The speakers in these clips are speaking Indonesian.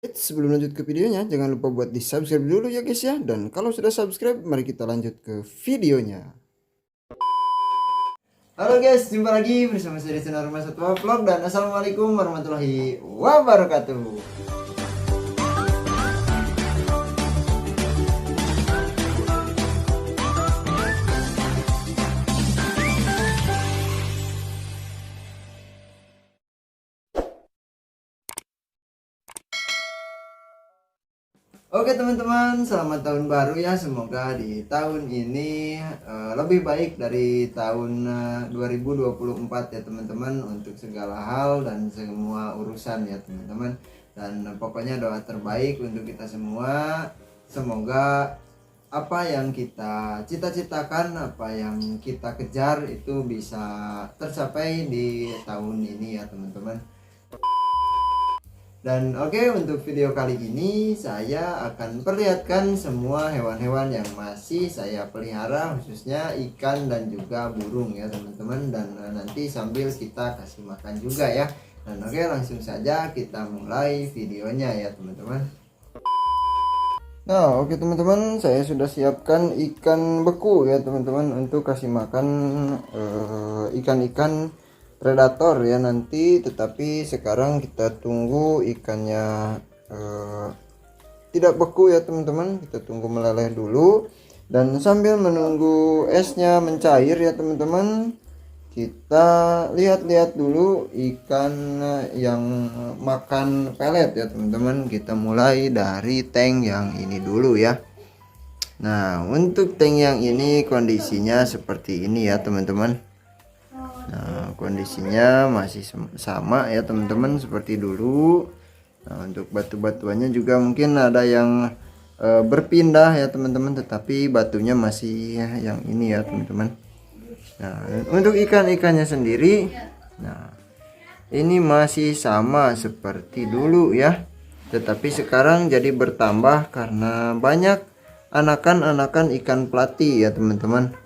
Sebelum lanjut ke videonya, jangan lupa buat di subscribe dulu ya guys ya. Dan kalau sudah subscribe, mari kita lanjut ke videonya. Halo guys, jumpa lagi bersama saya di channel Rumah Satwa Vlog. Dan assalamualaikum warahmatullahi wabarakatuh. Oke teman-teman, selamat tahun baru ya. Semoga di tahun ini lebih baik dari tahun 2024 ya teman-teman, untuk segala hal dan semua urusan ya teman-teman. Dan pokoknya doa terbaik untuk kita semua. Semoga apa yang kita cita-citakan, apa yang kita kejar itu bisa tercapai di tahun ini ya teman-teman. Dan oke, untuk video kali ini saya akan perlihatkan semua hewan-hewan yang masih saya pelihara, khususnya ikan dan juga burung ya teman-teman. Dan nanti sambil kita kasih makan juga ya. Dan oke, langsung saja kita mulai videonya ya teman-teman. Nah oke teman-teman, saya sudah siapkan ikan beku ya teman-teman, untuk kasih makan ikan-ikan predator ya nanti. Tetapi sekarang kita tunggu ikannya tidak beku ya teman-teman, kita tunggu meleleh dulu. Dan sambil menunggu esnya mencair ya teman-teman, kita lihat-lihat dulu ikan yang makan pelet ya teman-teman. Kita mulai dari tank yang ini dulu ya. Nah untuk tank yang ini kondisinya seperti ini ya teman-teman. Nah kondisinya masih sama ya teman-teman, seperti dulu. Nah untuk batu-batuannya juga mungkin ada yang berpindah ya teman-teman, tetapi batunya masih yang ini ya teman-teman. Nah untuk ikan-ikannya sendiri, nah ini masih sama seperti dulu ya, tetapi sekarang jadi bertambah karena banyak anakan-anakan ikan platy ya teman-teman.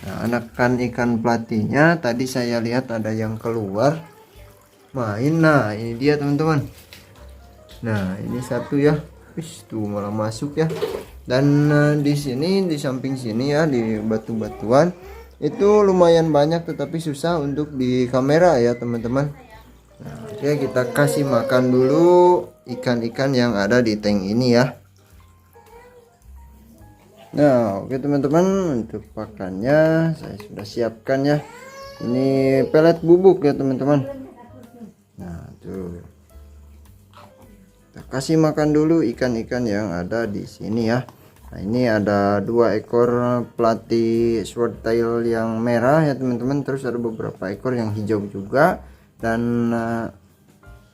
Nah anakan ikan platynya tadi saya lihat ada yang keluar main. Nah ini dia teman-teman. Nah ini satu ya, wis tuh malah masuk ya. Dan di sini, di samping sini ya, di batu-batuan itu lumayan banyak, tetapi susah untuk di kamera ya teman-teman. Nah oke, kita kasih makan dulu ikan-ikan yang ada di tank ini ya. Nah oke teman-teman, untuk pakannya saya sudah siapkan ya. Ini pelet bubuk ya teman-teman. Nah tuh, kita kasih makan dulu ikan-ikan yang ada di sini ya. Nah ini ada 2 ekor platy swordtail yang merah ya teman-teman, terus ada beberapa ekor yang hijau juga. Dan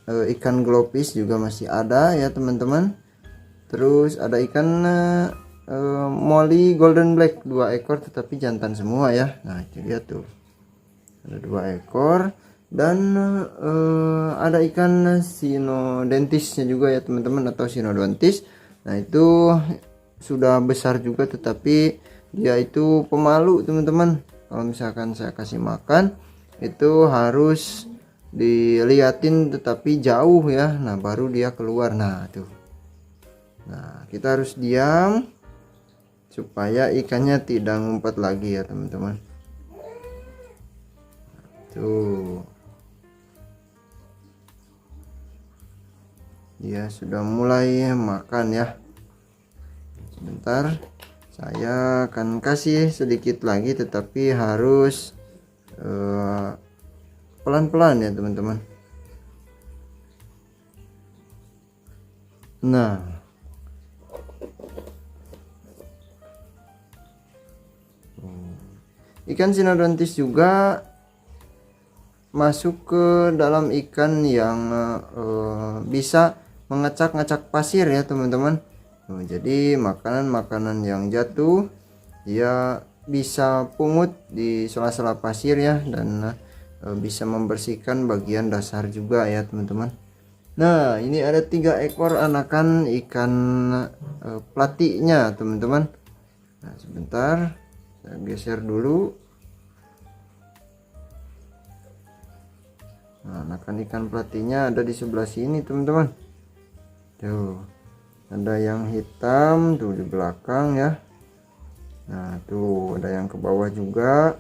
ikan glowfish juga masih ada ya teman-teman. Terus ada ikan molly golden black 2 ekor, tetapi jantan semua ya. Nah itu dia tuh, ada 2 ekor. Dan ada ikan sinodentisnya juga ya teman-teman, atau sinodontis. Nah itu sudah besar juga, tetapi dia itu pemalu teman-teman. Kalau misalkan saya kasih makan itu harus diliatin tetapi jauh ya, nah baru dia keluar. Nah tuh, nah kita harus diam supaya ikannya tidak ngumpet lagi ya teman-teman. Tuh, dia sudah mulai makan ya. Sebentar, saya akan kasih sedikit lagi, tetapi harus pelan-pelan ya teman-teman. Nah ikan sinodontis juga masuk ke dalam ikan yang bisa mengacak-ngacak pasir ya teman-teman. Jadi makanan-makanan yang jatuh dia bisa pungut di sela-sela pasir ya, dan bisa membersihkan bagian dasar juga ya teman-teman. Nah ini ada 3 ekor anakan ikan platynya teman-teman. Nah sebentar, saya geser dulu. Nah anakan ikan platynya ada di sebelah sini teman-teman. Tuh, ada yang hitam tuh di belakang ya. Nah, tuh ada yang ke bawah juga.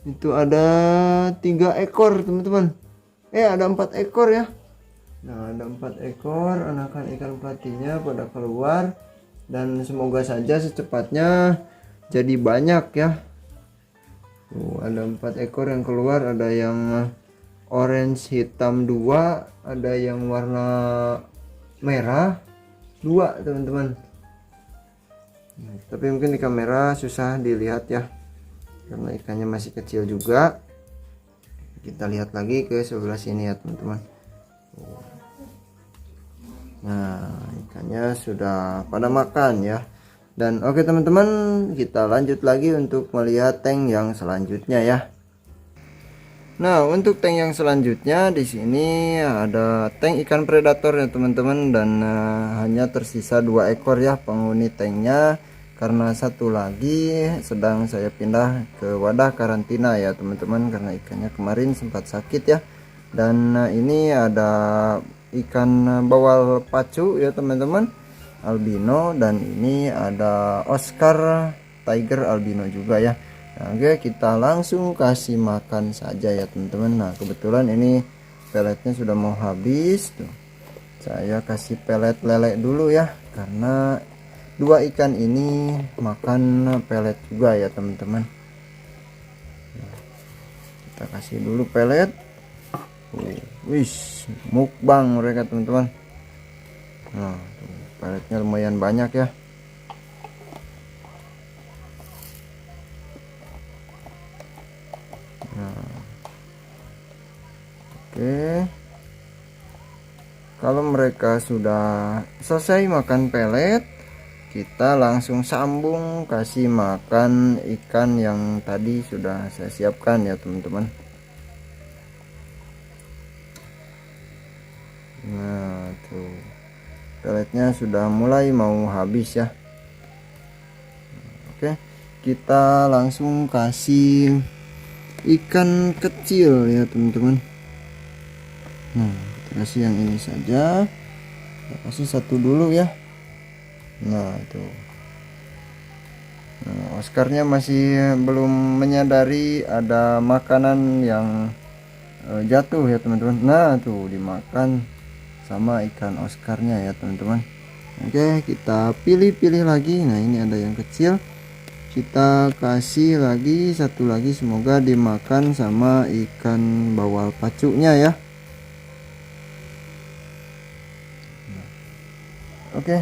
Itu ada 3 ekor teman-teman. Ada 4 ekor ya. Nah, ada 4 ekor anakan ikan platinya pada keluar, dan semoga saja secepatnya jadi banyak ya. Tuh, ada 4 ekor yang keluar, ada yang orange hitam 2, ada yang warna merah 2 teman-teman. Tapi mungkin di kamera susah dilihat ya, karena ikannya masih kecil juga. Kita lihat lagi ke sebelah sini ya teman-teman. Nah, ikannya sudah pada makan ya. Dan oke teman-teman, kita lanjut lagi untuk melihat tank yang selanjutnya ya. Nah, untuk tank yang selanjutnya di sini ada tank ikan predator ya teman-teman, dan hanya tersisa 2 ekor ya penghuni tanknya, karena satu lagi sedang saya pindah ke wadah karantina ya teman-teman, karena ikannya kemarin sempat sakit ya. Dan ini ada ikan bawal pacu ya teman-teman, albino, dan ini ada Oscar Tiger albino juga ya. Nah, oke, kita langsung kasih makan saja ya teman-teman. Nah, kebetulan ini peletnya sudah mau habis tuh. Saya kasih pelet lele dulu ya, karena 2 ikan ini makan pelet juga ya teman-teman. Nah, kita kasih dulu pelet. Wis, mukbang mereka teman-teman. Nah, peletnya lumayan banyak ya. Nah, oke, kalau mereka sudah selesai makan pelet, kita langsung sambung kasih makan ikan yang tadi sudah saya siapkan ya teman-teman. Nah, tuh peletnya sudah mulai mau habis ya. Oke, kita langsung kasih ikan kecil ya teman-teman. Nah, kita kasih yang ini saja. Kita kasih satu dulu ya. Nah, itu. Nah, Oscarnya masih belum menyadari ada makanan yang jatuh ya teman-teman. Nah, tuh dimakan sama ikan Oscarnya ya teman-teman. Oke, kita pilih-pilih lagi. Nah, ini ada yang kecil. Kita kasih lagi satu lagi, semoga dimakan sama ikan bawal pacunya ya. Oke.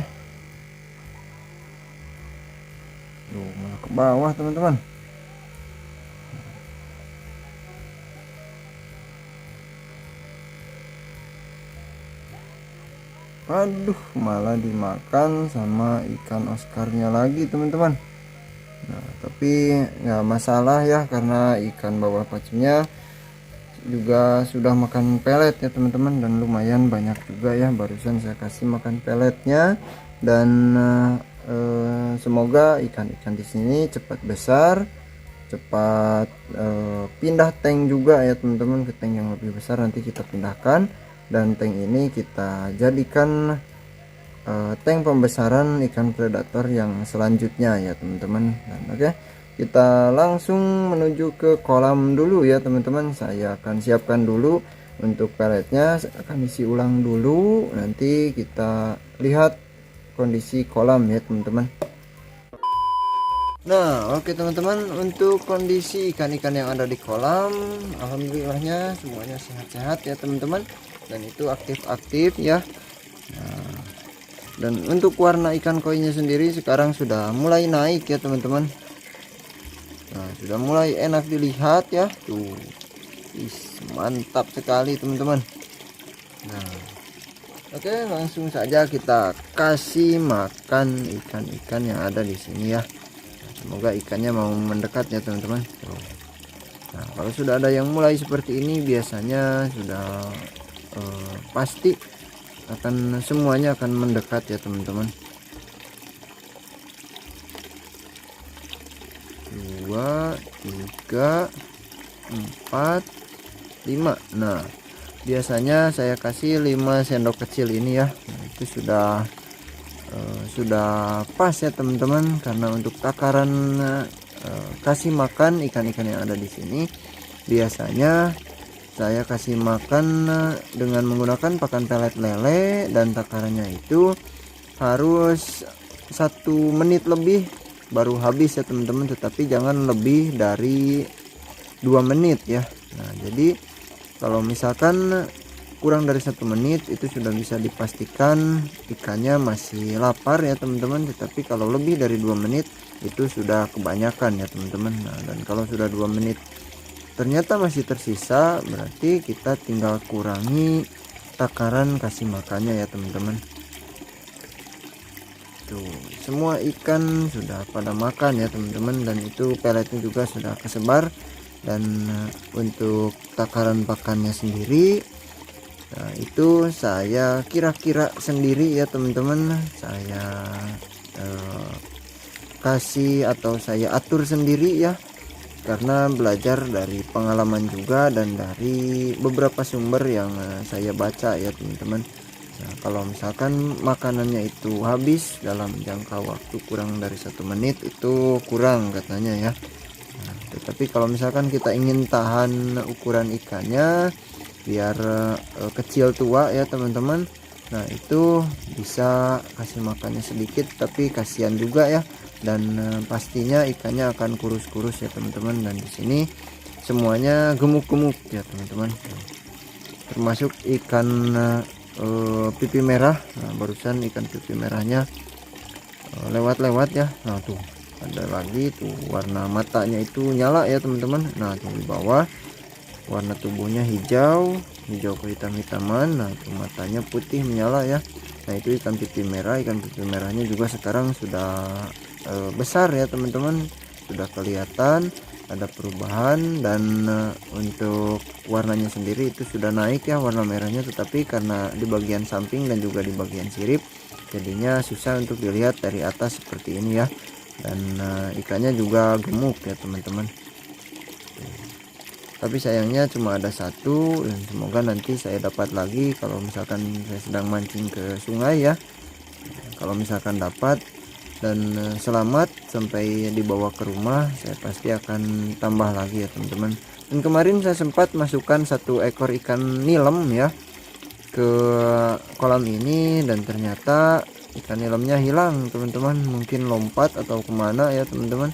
Malah ke bawah teman-teman. Aduh, malah dimakan sama ikan Oscarnya lagi teman-teman. Nah, tapi nggak masalah ya, karena ikan bawal pacunya juga sudah makan pelet ya teman-teman, dan lumayan banyak juga ya. Barusan saya kasih makan peletnya, dan semoga ikan-ikan di sini cepat besar, cepat pindah tank juga ya teman-teman, ke tank yang lebih besar nanti kita pindahkan, dan tank ini kita jadikan tank pembesaran ikan predator yang selanjutnya ya teman-teman. Dan oke, kita langsung menuju ke kolam dulu ya teman-teman. Saya akan siapkan dulu untuk peletnya, saya akan isi ulang dulu, nanti kita lihat kondisi kolam ya teman-teman. Nah, oke teman-teman, untuk kondisi ikan-ikan yang ada di kolam, alhamdulillahnya semuanya sehat-sehat ya teman-teman, dan itu aktif-aktif ya. Nah, dan untuk warna ikan koinya sendiri sekarang sudah mulai naik ya teman-teman. Nah, sudah mulai enak dilihat ya. Tuh, mantap sekali teman-teman. Nah, oke, langsung saja kita kasih makan ikan-ikan yang ada di sini ya. Semoga ikannya mau mendekat ya teman-teman. Nah, kalau sudah ada yang mulai seperti ini, biasanya sudah pasti semuanya akan mendekat ya teman-teman. 2, 3, 4, 5. Nah, biasanya saya kasih 5 sendok kecil ini ya. Nah, itu sudah pas ya teman-teman, karena untuk takaran kasih makan ikan-ikan yang ada di sini biasanya saya kasih makan dengan menggunakan pakan pelet lele, dan takarannya itu harus 1 menit lebih baru habis ya teman-teman, tetapi jangan lebih dari 2 menit ya. Nah, jadi kalau misalkan kurang dari 1 menit itu sudah bisa dipastikan ikannya masih lapar ya teman-teman, tetapi kalau lebih dari 2 menit itu sudah kebanyakan ya teman-teman. Nah, dan kalau sudah 2 menit ternyata masih tersisa, berarti kita tinggal kurangi takaran kasih makannya ya teman-teman. Tuh, semua ikan sudah pada makan ya teman-teman, dan itu peletnya juga sudah kesebar. Dan untuk takaran pakannya sendiri, nah itu saya kira-kira sendiri ya teman-teman. Saya kasih atau saya atur sendiri ya, karena belajar dari pengalaman juga dan dari beberapa sumber yang saya baca ya teman-teman. Nah, kalau misalkan makanannya itu habis dalam jangka waktu kurang dari 1 menit itu kurang katanya ya. Nah, tetapi kalau misalkan kita ingin tahan ukuran ikannya biar kecil tua ya teman-teman, nah itu bisa kasih makannya sedikit tapi kasihan juga ya, dan pastinya ikannya akan kurus-kurus ya teman-teman. Dan di sini semuanya gemuk-gemuk ya teman-teman, termasuk ikan pipi merah. Nah, barusan ikan pipi merahnya lewat-lewat ya. Nah tuh ada lagi tuh, warna matanya itu nyala ya teman-teman. Nah tuh di bawah warna tubuhnya hijau kehitam-hitaman. Nah itu matanya putih menyala ya. Nah itu ikan pipi merah. Ikan pipi merahnya juga sekarang sudah besar ya teman-teman, sudah kelihatan ada perubahan. Dan untuk warnanya sendiri itu sudah naik ya warna merahnya, tetapi karena di bagian samping dan juga di bagian sirip jadinya susah untuk dilihat dari atas seperti ini ya. Dan ikannya juga gemuk ya teman-teman, tapi sayangnya cuma ada satu, dan semoga nanti saya dapat lagi kalau misalkan saya sedang mancing ke sungai ya. Kalau misalkan dapat dan selamat sampai dibawa ke rumah, saya pasti akan tambah lagi ya teman-teman. Dan kemarin saya sempat masukkan 1 ekor ikan nilem ya ke kolam ini, dan ternyata ikan nilemnya hilang teman-teman, mungkin lompat atau kemana ya teman-teman.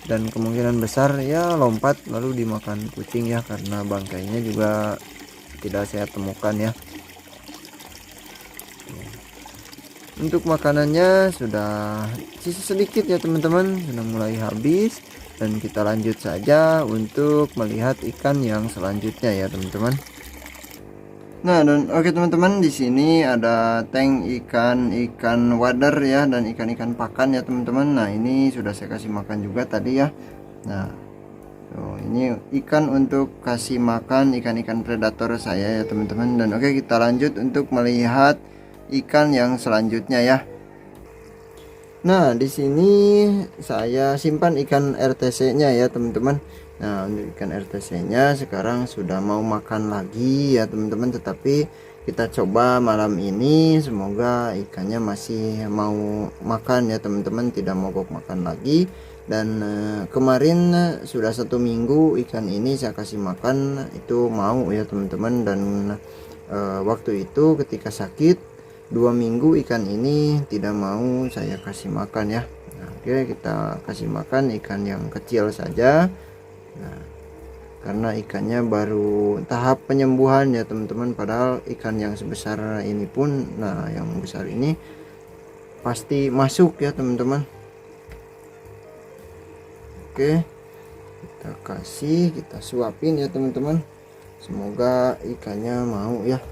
Dan kemungkinan besar ya lompat lalu dimakan kucing ya, karena bangkainya juga tidak saya temukan ya. Untuk makanannya sudah sisa sedikit ya teman-teman, sudah mulai habis. Dan kita lanjut saja untuk melihat ikan yang selanjutnya ya teman-teman. Nah, dan oke teman-teman, di sini ada tank ikan wader ya, dan ikan-ikan pakan ya teman-teman. Nah, ini sudah saya kasih makan juga tadi ya. Nah, ini ikan untuk kasih makan ikan-ikan predator saya ya teman-teman. Dan oke, kita lanjut untuk melihat ikan yang selanjutnya ya. Nah, di sini saya simpan ikan RTC-nya ya teman-teman. Nah, untuk ikan RTC-nya sekarang sudah mau makan lagi ya teman-teman, tetapi kita coba malam ini semoga ikannya masih mau makan ya teman-teman, tidak mogok makan lagi. Dan kemarin sudah 1 minggu ikan ini saya kasih makan itu mau ya teman-teman. Dan waktu itu ketika sakit 2 minggu ikan ini tidak mau saya kasih makan ya. Nah, oke, kita kasih makan ikan yang kecil saja. Nah, karena ikannya baru tahap penyembuhan ya teman-teman, padahal ikan yang sebesar ini pun, nah yang besar ini pasti masuk ya teman-teman. Oke, kita kasih, kita suapin ya teman-teman, semoga ikannya mau ya.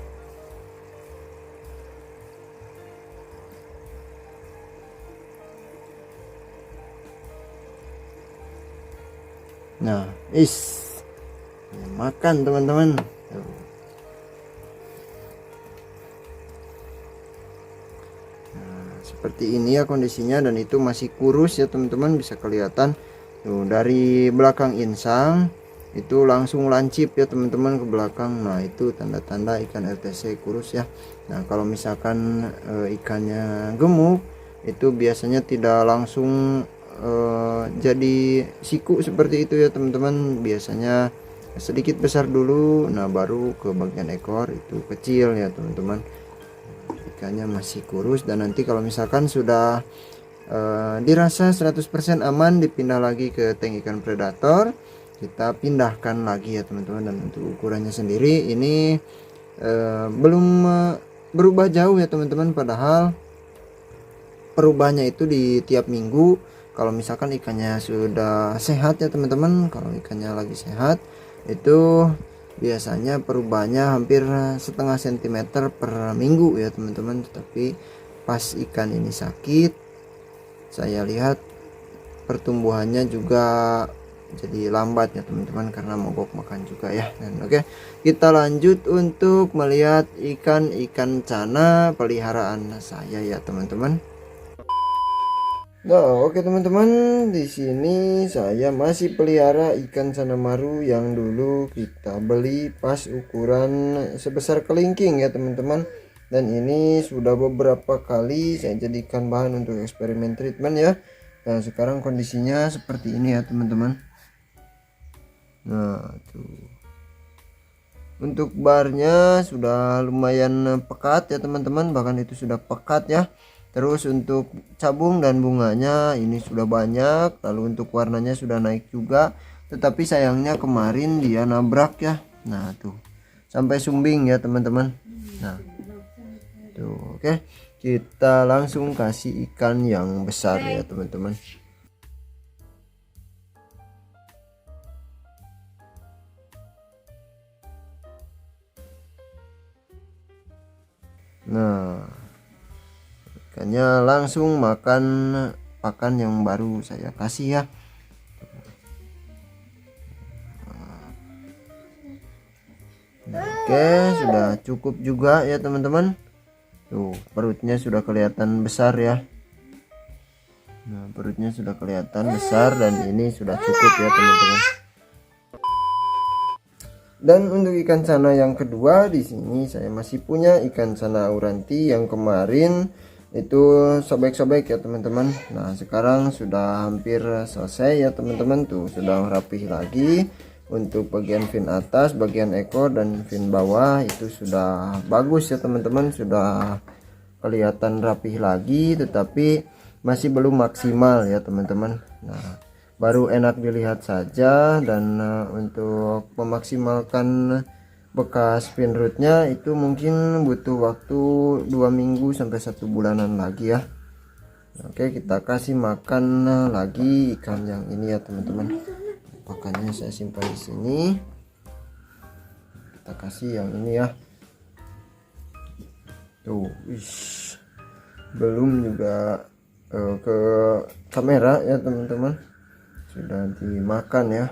Nah, makan teman-teman. Nah, seperti ini ya kondisinya, dan itu masih kurus ya teman-teman, bisa kelihatan tuh dari belakang insang itu langsung lancip ya teman-teman ke belakang. Nah itu tanda-tanda ikan RTC kurus ya. Nah kalau misalkan ikannya gemuk itu biasanya tidak langsung jadi siku seperti itu ya teman-teman, biasanya sedikit besar dulu, nah baru ke bagian ekor itu kecil ya teman-teman. Ikannya masih kurus, dan nanti kalau misalkan sudah dirasa 100% aman, dipindah lagi ke tank ikan predator, kita pindahkan lagi ya teman-teman. Dan untuk ukurannya sendiri ini belum berubah jauh ya teman-teman, padahal perubahannya itu di tiap minggu. Kalau misalkan ikannya sudah sehat ya teman-teman, kalau ikannya lagi sehat itu biasanya perubahannya hampir setengah sentimeter per minggu ya teman-teman. Tetapi pas ikan ini sakit, saya lihat pertumbuhannya juga jadi lambat ya teman-teman, karena mogok makan juga ya. Dan oke, kita lanjut untuk melihat ikan cana peliharaan saya ya teman-teman. Nah, oke teman-teman, di sini saya masih pelihara ikan cana maru yang dulu kita beli pas ukuran sebesar kelingking ya teman-teman. Dan ini sudah beberapa kali saya jadikan bahan untuk eksperimen treatment ya. Nah, sekarang kondisinya seperti ini ya teman-teman. Nah, tuh. Untuk barnya sudah lumayan pekat ya teman-teman, bahkan itu sudah pekat ya. Terus untuk cabung dan bunganya ini sudah banyak, lalu untuk warnanya sudah naik juga. Tetapi sayangnya kemarin dia nabrak ya. Nah tuh, sampai sumbing ya teman-teman. Nah tuh, oke, kita langsung kasih ikan yang besar ya teman-teman. Nah, ikannya langsung makan pakan yang baru saya kasih ya. Oke, sudah cukup juga ya teman-teman. Tuh, perutnya sudah kelihatan besar ya. Nah, perutnya sudah kelihatan besar dan ini sudah cukup ya teman-teman. Dan untuk ikan cana yang kedua, di sini saya masih punya ikan cana auranti yang kemarin itu sobek-sobek ya teman-teman. Nah, sekarang sudah hampir selesai ya teman-teman. Tuh, sudah rapih lagi. Untuk bagian fin atas, bagian ekor dan fin bawah itu sudah bagus ya teman-teman, sudah kelihatan rapih lagi, tetapi masih belum maksimal ya teman-teman. Nah, baru enak dilihat saja. Dan untuk memaksimalkan bekas fin rootnya itu mungkin butuh waktu 2 minggu sampai 1 bulanan lagi ya. Oke, kita kasih makan lagi ikan yang ini ya teman-teman. Pakannya saya simpan di sini. Kita kasih yang ini ya. Tuh, wish, belum juga ke kamera ya teman-teman, sudah dimakan ya.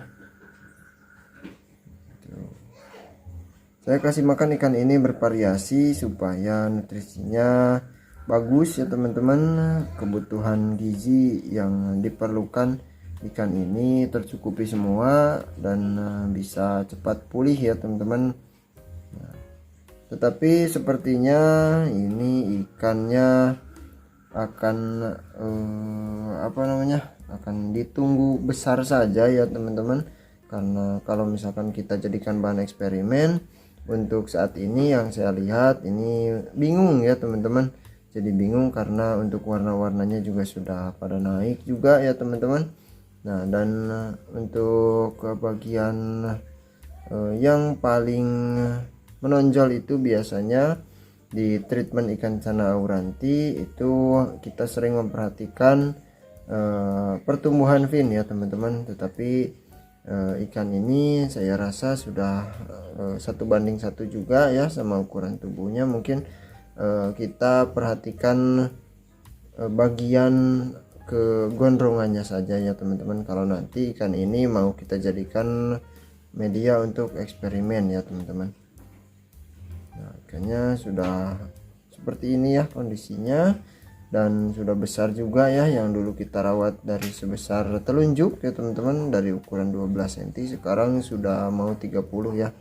Tuh. Saya kasih makan ikan ini bervariasi supaya nutrisinya bagus ya teman-teman. Kebutuhan gizi yang diperlukan ikan ini tercukupi semua dan bisa cepat pulih ya teman-teman. Nah, tetapi sepertinya ini ikannya akan akan ditunggu besar saja ya teman-teman, karena kalau misalkan kita jadikan bahan eksperimen untuk saat ini yang saya lihat ini bingung ya teman-teman. Jadi bingung karena untuk warna-warnanya juga sudah pada naik juga ya teman-teman. Nah, dan untuk bagian yang paling menonjol itu biasanya di treatment ikan cana auranti itu kita sering memperhatikan pertumbuhan fin ya teman-teman. Tetapi ikan ini saya rasa sudah 1:1 juga ya sama ukuran tubuhnya. Mungkin kita perhatikan bagian kegondrongannya saja ya teman-teman, kalau nanti ikan ini mau kita jadikan media untuk eksperimen ya teman-teman. Nah, ikannya sudah seperti ini ya kondisinya. dan sudah besar juga ya. Yang dulu kita rawat dari sebesar telunjuk ya teman-teman, dari ukuran 12 cm sekarang sudah mau 30 ya.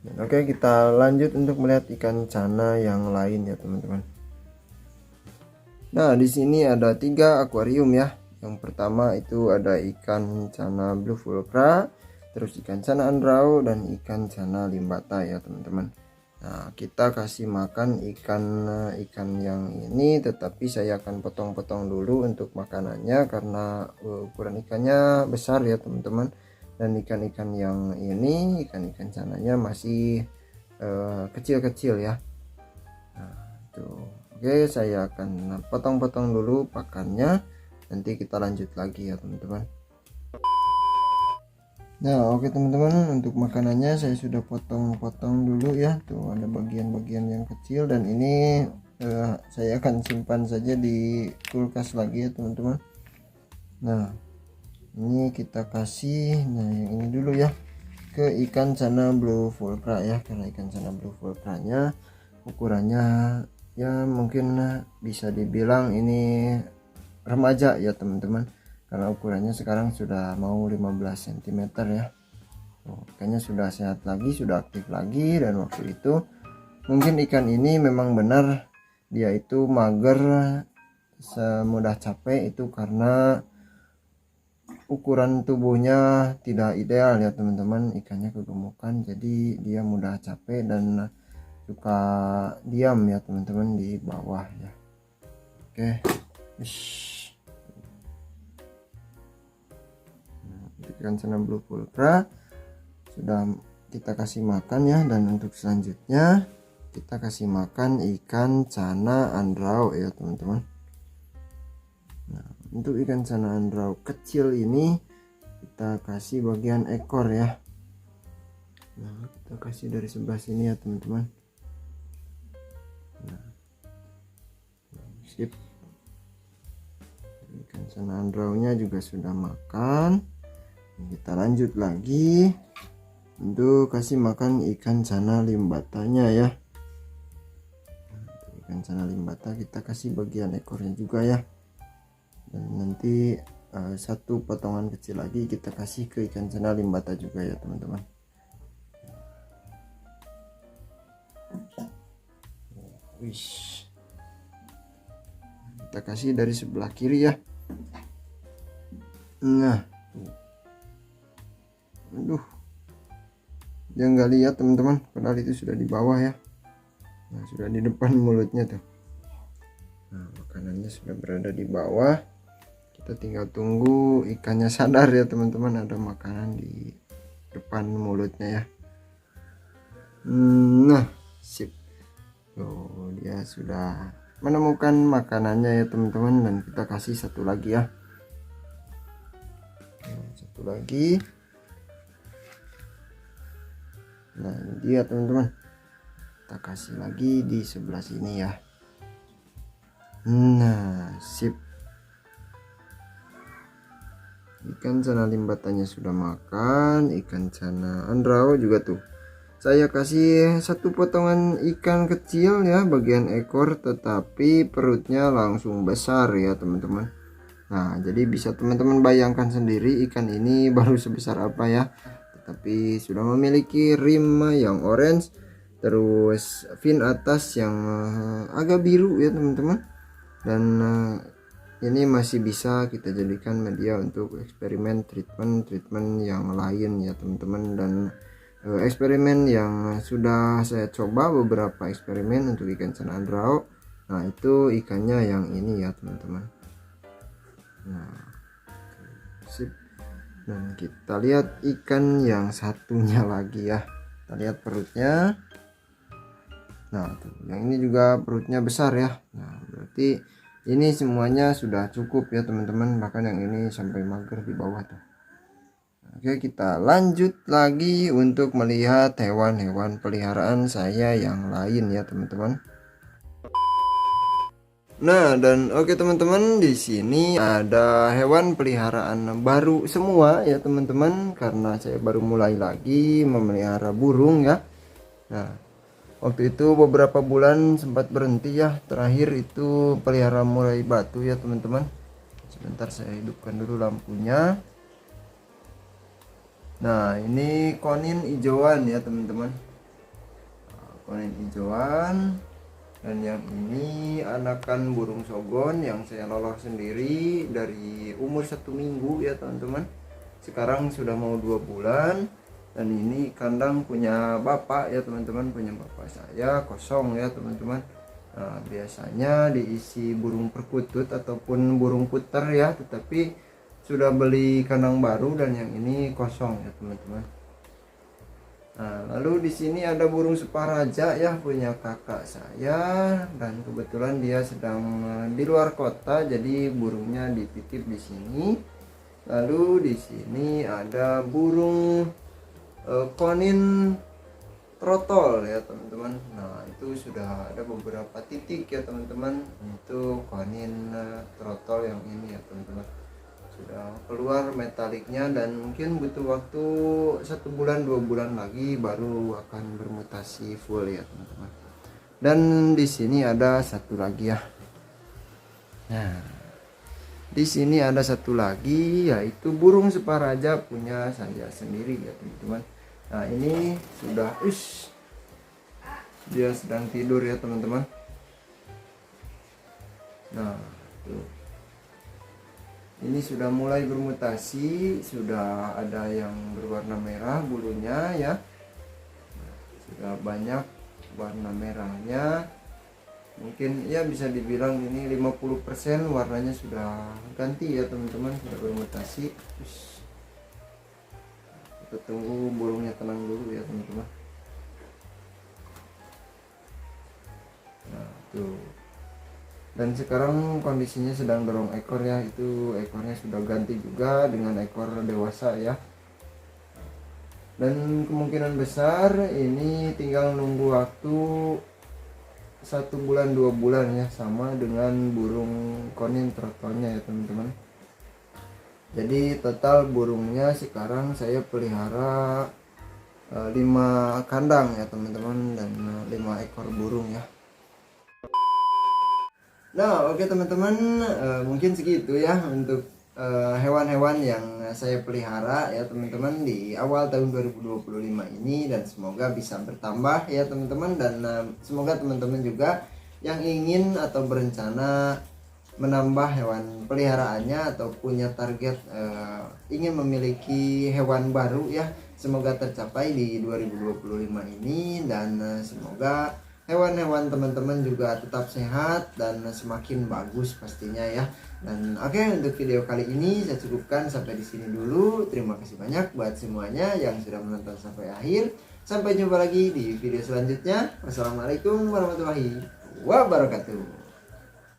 Dan oke, kita lanjut untuk melihat ikan cana yang lain ya teman-teman. Nah, di sini ada 3 akuarium ya. Yang pertama itu ada ikan cana blue fulcra, terus ikan cana andrau, dan ikan cana limbata ya teman-teman. Nah, kita kasih makan ikan yang ini, tetapi saya akan potong-potong dulu untuk makanannya karena ukuran ikannya besar ya teman-teman. Dan ikan-ikan yang ini, ikan-ikan cananya masih kecil-kecil ya. Nah, tuh. Oke, saya akan potong-potong dulu pakannya. Nanti kita lanjut lagi ya teman-teman. Nah, oke teman-teman, untuk makanannya saya sudah potong-potong dulu ya. Tuh ada bagian-bagian yang kecil, dan ini saya akan simpan saja di kulkas lagi ya teman-teman. Nah, ini kita kasih, nah yang ini dulu ya, ke ikan cana blue fulcra ya. Karena ikan cana blue fulcra nya ukurannya ya mungkin bisa dibilang ini remaja ya teman-teman, karena ukurannya sekarang sudah mau 15 cm ya. Ikannya sudah sehat lagi, sudah aktif lagi. Dan waktu itu mungkin ikan ini memang benar dia itu mager, semudah capek, itu karena ukuran tubuhnya tidak ideal ya teman-teman. Ikannya kegemukan, jadi dia mudah capek dan suka diam ya teman-teman di bawah ya. Oke. Ikan cana blue fulcra sudah kita kasih makan ya. Dan untuk selanjutnya kita kasih makan ikan cana andrau ya teman-teman. Nah, untuk ikan cana andrau kecil ini kita kasih bagian ekor ya. Nah, kita kasih dari sebelah sini ya teman-teman. Nah, sip. Ikan cana andrau nya juga sudah makan. Kita lanjut lagi untuk kasih makan ikan cana limbatanya ya. Ikan cana limbata kita kasih bagian ekornya juga ya. Dan nanti satu potongan kecil lagi kita kasih ke ikan cana limbata juga ya teman-teman. Wish. Kita kasih dari sebelah kiri ya. Nah, aduh, dia nggak lihat teman-teman, padahal itu sudah di bawah ya. Nah, sudah di depan mulutnya tuh. Nah, makanannya sudah berada di bawah. Kita tinggal tunggu ikannya sadar ya teman-teman, ada makanan di depan mulutnya ya. Nah, sip. Oh, dia sudah menemukan makanannya ya teman-teman, dan kita kasih satu lagi ya. Nah, satu lagi. Nah, ini dia teman-teman, kita kasih lagi di sebelah sini ya. Nah, sip. Ikan cana limbatanya sudah makan, ikan cana andrau juga tuh. Saya kasih satu potongan ikan kecil ya bagian ekor, tetapi perutnya langsung besar ya teman-teman. Nah, jadi bisa teman-teman bayangkan sendiri ikan ini baru sebesar apa ya. Tapi sudah memiliki rim yang orange, terus fin atas yang agak biru ya teman-teman. Dan ini masih bisa kita jadikan media untuk eksperimen treatment yang lain ya teman-teman. Dan eksperimen yang sudah saya coba, beberapa eksperimen untuk ikan cana andrau. Nah, itu ikannya yang ini ya teman-teman. Nah, sip. Dan kita lihat ikan yang satunya lagi ya. Kita lihat perutnya. Nah, tuh, yang ini juga perutnya besar ya. Nah, berarti ini semuanya sudah cukup ya teman-teman. Bahkan yang ini sampai mager di bawah tuh. Oke, kita lanjut lagi untuk melihat hewan-hewan peliharaan saya yang lain ya teman-teman. Nah, dan oke teman-teman, di sini ada hewan peliharaan baru semua ya teman-teman, karena saya baru mulai lagi memelihara burung ya. Nah, Waktu itu beberapa bulan sempat berhenti ya. Terakhir itu pelihara murai batu ya teman-teman. Sebentar saya hidupkan dulu lampunya. Nah ini konin hijauan ya teman-teman. Konin hijauan. Dan yang ini anakan burung sogon yang saya lolos sendiri dari umur 1 minggu ya teman-teman. Sekarang sudah mau 2 bulan. Dan ini kandang punya bapak ya teman-teman, punya bapak saya, kosong ya teman-teman. Nah, biasanya diisi burung perkutut ataupun burung puter ya, tetapi sudah beli kandang baru dan yang ini kosong ya teman-teman. Nah, lalu di sini ada burung separaja ya, punya kakak saya, dan kebetulan dia sedang di luar kota, jadi burungnya dititip di sini. Lalu di sini ada burung konin trotol ya teman-teman. Nah itu sudah ada beberapa titik ya teman-teman untuk konin trotol yang ini ya teman-teman. Sudah keluar metaliknya dan mungkin butuh waktu 1 bulan 2 bulan lagi baru akan bermutasi full ya teman-teman. Dan di sini ada satu lagi ya. Nah di sini ada satu lagi yaitu burung separaja punya saya sendiri ya teman-teman. Nah ini sudah dia sedang tidur ya teman-teman. Nah tuh. Ini sudah mulai bermutasi, sudah ada yang berwarna merah bulunya ya. Sudah banyak warna merahnya. Mungkin ya bisa dibilang ini 50% warnanya sudah ganti ya teman-teman, sudah bermutasi. Kita tunggu burungnya tenang dulu ya teman-teman. Nah tuh. Dan sekarang kondisinya sedang dorong ekor ya, itu ekornya sudah ganti juga dengan ekor dewasa ya. Dan kemungkinan besar ini tinggal nunggu waktu 1 bulan 2 bulan ya, sama dengan burung konin trotolnya ya teman-teman. Jadi total burungnya sekarang saya pelihara 5 kandang ya teman-teman, dan 5 ekor burung ya. Nah oke teman-teman, mungkin segitu ya untuk hewan-hewan yang saya pelihara ya teman-teman di awal tahun 2025 ini, dan semoga bisa bertambah ya teman-teman. Dan semoga teman-teman juga yang ingin atau berencana menambah hewan peliharaannya atau punya target ingin memiliki hewan baru ya, semoga tercapai di 2025 ini. Dan semoga hewan-hewan teman-teman juga tetap sehat dan semakin bagus pastinya ya. Dan oke, untuk video kali ini saya cukupkan sampai di sini dulu. Terima kasih banyak buat semuanya yang sudah menonton sampai akhir. Sampai jumpa lagi di video selanjutnya. Wassalamualaikum warahmatullahi wabarakatuh.